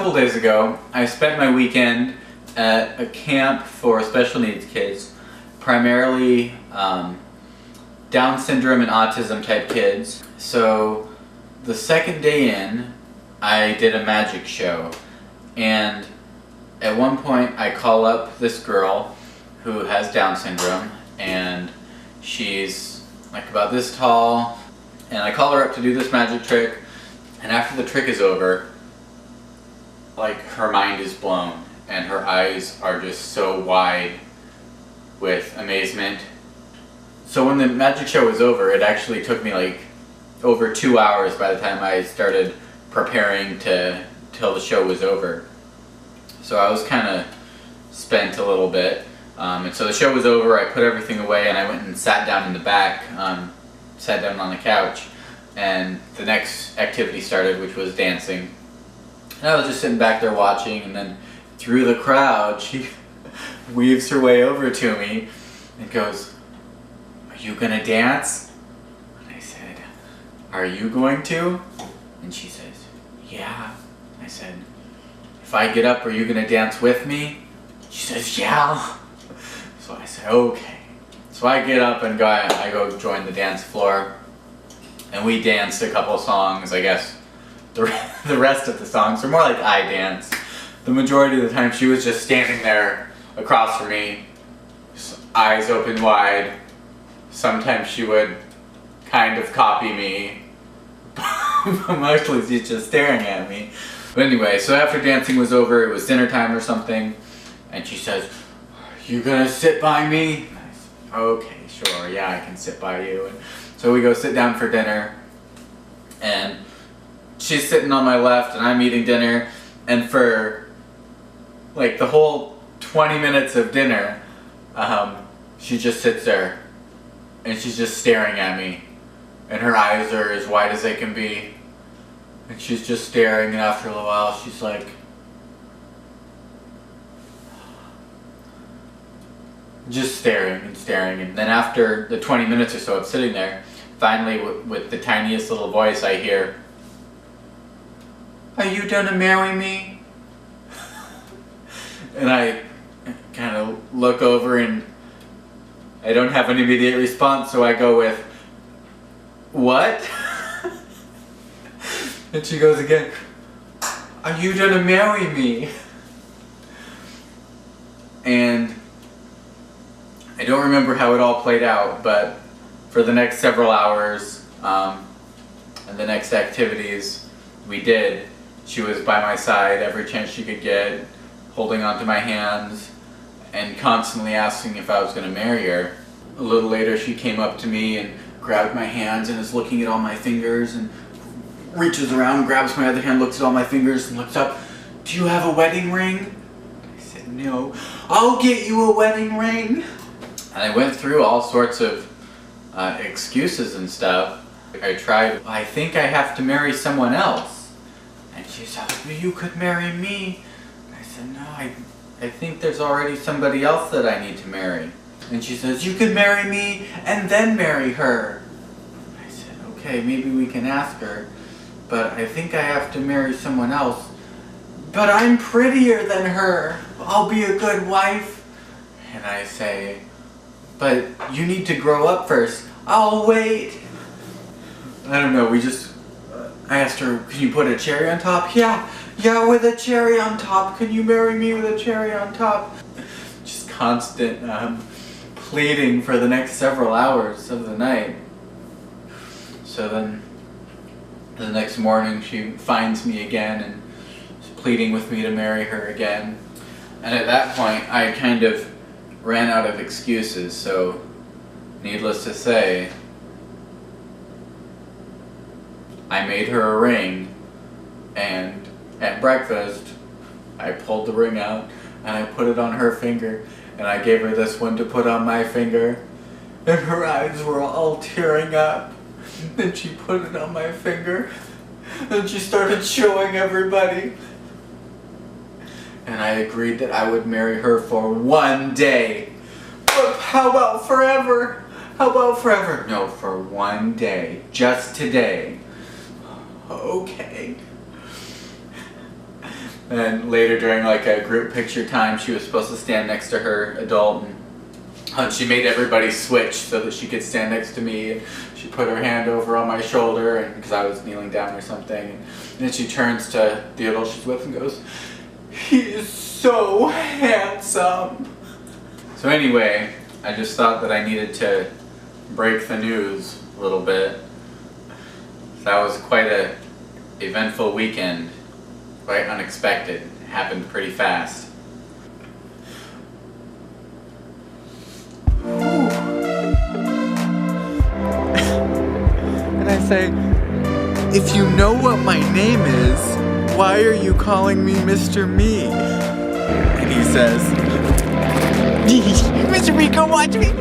couple days ago, I spent my weekend at a camp for special needs kids, primarily Down syndrome and autism type kids. So the second day in, I did a magic show, and at one point I call up this girl who has Down syndrome, and she's like about this tall, and I call her up to do this magic trick, and after the trick is over, like, her mind is blown and her eyes are just so wide with amazement. So when the magic show was over, it actually took me like over 2 hours by the time I started preparing till the show was over. So I was kind of spent a little bit. And so the show was over, I put everything away, and I went and sat down in the back, sat down on the couch, and the next activity started, which was dancing. And I was just sitting back there watching, and then through the crowd, she weaves her way over to me and goes, "Are you gonna dance?" And I said, "Are you going to?" And she says, "Yeah." I said, "If I get up, are you gonna dance with me?" She says, "Yeah." So I said, "Okay." So I get up and I go join the dance floor, and we danced a couple songs. I guess the rest of the songs were more like I danced. The majority of the time she was just standing there across from me, eyes open wide. Sometimes she would kind of copy me, but mostly she's just staring at me. But anyway, so after dancing was over, it was dinner time or something, and she says, "Are you gonna sit by me?" And I said, "Okay, sure, yeah, I can sit by you." And so we go sit down for dinner, and she's sitting on my left and I'm eating dinner, and for like the whole 20 minutes of dinner, she just sits there and she's just staring at me, and her eyes are as wide as they can be, and she's just staring, and after a little while she's like, just staring and staring, and then after the 20 minutes or so of sitting there, finally with the tiniest little voice I hear, "Are you gonna marry me?" And I kind of look over and I don't have an immediate response, so I go with, "What?" And she goes again, "Are you gonna marry me?" And I don't remember how it all played out, but for the next several hours and the next activities we did, she was by my side every chance she could get, holding onto my hands and constantly asking if I was going to marry her. A little later she came up to me and grabbed my hands and is looking at all my fingers and reaches around, grabs my other hand, looks at all my fingers and looks up, "Do you have a wedding ring?" I said, "No." "I'll get you a wedding ring." And I went through all sorts of excuses and stuff. I tried, "I think I have to marry someone else." And she said, "You could marry me." I said, "No, I think there's already somebody else that I need to marry." And she says, "You could marry me and then marry her." I said, "Okay, maybe we can ask her, but I think I have to marry someone else. But I'm prettier than her. I'll be a good wife." And I say, "But you need to grow up first." "I'll wait." I don't know, I asked her, "Can you put a cherry on top?" Yeah, with a cherry on top. "Can you marry me with a cherry on top?" Just constant pleading for the next several hours of the night. So then the next morning she finds me again and is pleading with me to marry her again. And at that point I kind of ran out of excuses, so needless to say, I made her a ring, and at breakfast I pulled the ring out and I put it on her finger, and I gave her this one to put on my finger, and her eyes were all tearing up. Then she put it on my finger and she started showing everybody. And I agreed that I would marry her for one day. But how about forever? How about forever? No, for one day. Just today. Okay. And later during like a group picture time, she was supposed to stand next to her adult, and she made everybody switch so that she could stand next to me. And she put her hand over on my shoulder, and because I was kneeling down or something. And then she turns to the adult she's with and goes, "He is so handsome." So anyway, I just thought that I needed to break the news a little bit. That was quite a eventful weekend, quite unexpected. It happened pretty fast. And I say, "If you know what my name is, why are you calling me Mr. Me?" And he says, "Mr. Me, go watch me."